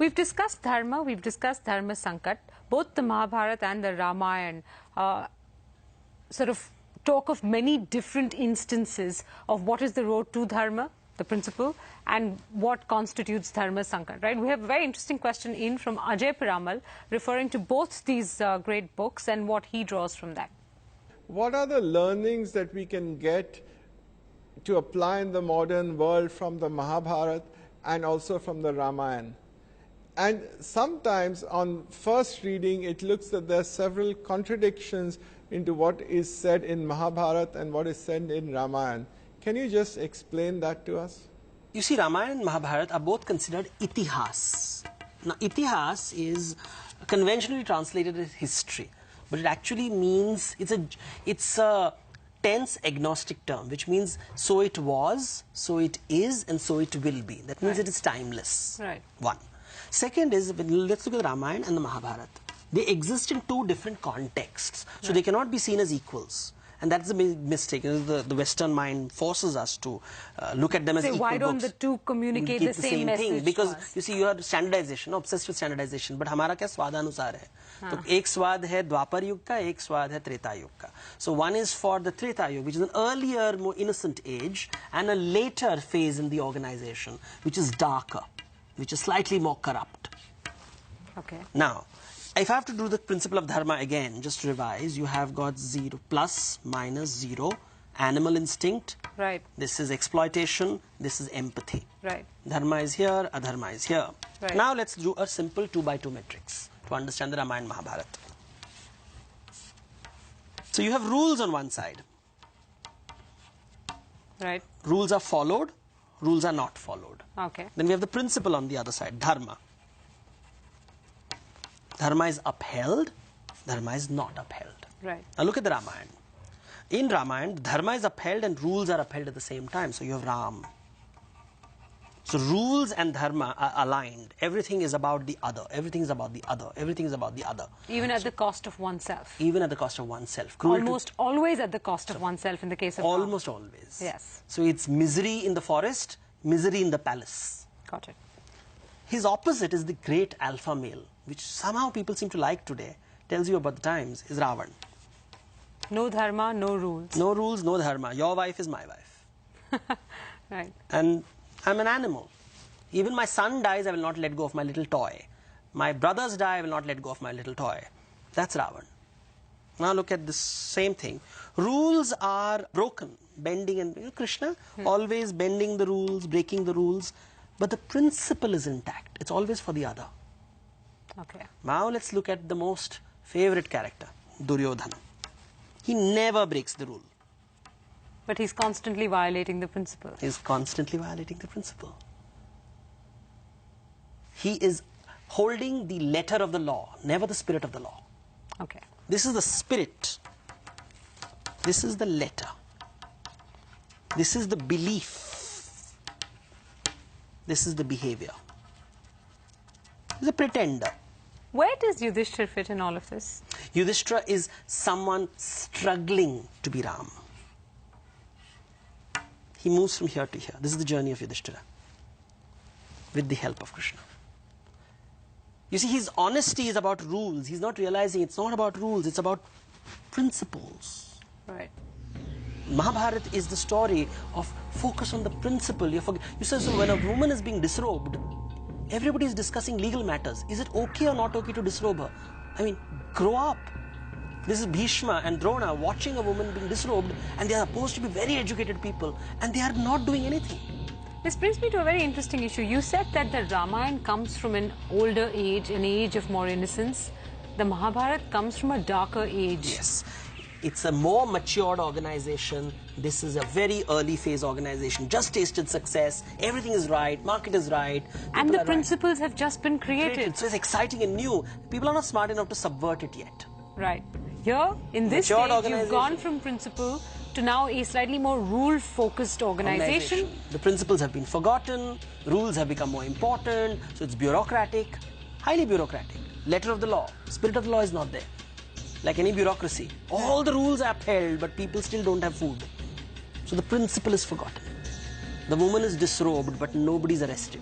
we've discussed dharma, we've discussed dharma sankat. Both the Mahabharata and the Ramayana sort of talk of many different instances of what is the road to dharma, the principle, and what constitutes dharma sankat, right? We have a very interesting question in from Ajay Piramal referring to both these great books and what he draws from that. What are the learnings that we can get to apply in the modern world from the Mahabharata and also from the Ramayana? And sometimes on first reading, it looks that there are several contradictions into what is said in Mahabharata and what is said in Ramayana. Can you just explain that to us? You see, Ramayana and Mahabharata are both considered itihas. Now, itihas is conventionally translated as history, but it actually means it's a tense agnostic term, which means so it was, so it is, and so it will be. That means it is timeless. Right. One. Second is, let's look at the Ramayana and the Mahabharata. They exist in two different contexts, so they cannot be seen as equals. And that's the mistake. The Western mind forces us to look at them as equal why don't books. the two communicate the same message thing? Because you see, you are standardization, obsessed with standardization. But हमारा क्या स्वादानुसार है? तो एक स्वाद है द्वापर युग का, एक स्वाद है त्रेता युग का. So one is for the Treta Yuga, which is an earlier, more innocent age, and a later phase in the organization, which is darker, which is slightly more corrupt. Okay. Now, if I have to do the principle of dharma again, just to revise, you have got 0, plus, minus, 0, animal instinct. Right. This is exploitation. This is empathy. Right. Dharma is here, adharma is here. Right. Now let's do a simple 2x2 matrix to understand the Ramayana and Mahabharata. So you have rules on one side. Right. Rules are followed, rules are not followed. Okay. Then we have the principle on the other side, dharma. Dharma is upheld, dharma is not upheld. Right. Now look at the Ramayana. In Ramayana, dharma is upheld and rules are upheld at the same time. So you have Ram. So rules and dharma are aligned. Everything is about the other. Everything is about the other. Everything is about the other. Even at the cost of oneself. Even at the cost of oneself. Almost always at the cost of oneself in the case of almost Ram. always. Yes. So it's misery in the forest, misery in the palace. Got it. His opposite is the great alpha male, which somehow people seem to like today, tells you about the times, is Ravan. No dharma, no rules. No rules, no dharma. Your wife is my wife. Right. And I'm an animal. Even my son dies, I will not let go of my little toy. My brothers die, I will not let go of my little toy. That's Ravan. Now look at this same thing. Rules are broken, bending, and Krishna always bending the rules, breaking the rules. But the principle is intact. It's always for the other. Okay. Now let's look at the most favorite character, Duryodhana. He never breaks the rule. But he's constantly violating the principle. He's constantly violating the principle. He is holding the letter of the law, never the spirit of the law. Okay. This is the spirit. This is the letter. This is the belief. This is the behavior. He's a pretender. Where does Yudhishthir fit in all of this? Yudhishthira is someone struggling to be Ram. He moves from here to here. This is the journey of Yudhishthira with the help of Krishna. You see, his honesty is about rules. He's not realizing it's not about rules, it's about principles. Right. Mahabharata is the story of focus on the principle. You say, so when a woman is being disrobed, everybody is discussing legal matters. Is it okay or not okay to disrobe her? I mean, grow up. This is Bhishma and Drona watching a woman being disrobed, and they are supposed to be very educated people, and they are not doing anything. This brings me to a very interesting issue. You said that the Ramayana comes from an older age, an age of more innocence. The Mahabharata comes from a darker age. Yes. It's a more matured organization. This is a very early phase organization. Just tasted success. Everything is right. Market is right. And the principles have just been created. So it's exciting and new. People are not smart enough to subvert it yet. Right. Here, in this stage, you've gone from principle to now a slightly more rule-focused organization. The principles have been forgotten. Rules have become more important. So it's bureaucratic. Highly bureaucratic. Letter of the law. Spirit of the law is not there. Like any bureaucracy, all the rules are upheld, but people still don't have food. So the principle is forgotten. The woman is disrobed, but nobody's arrested.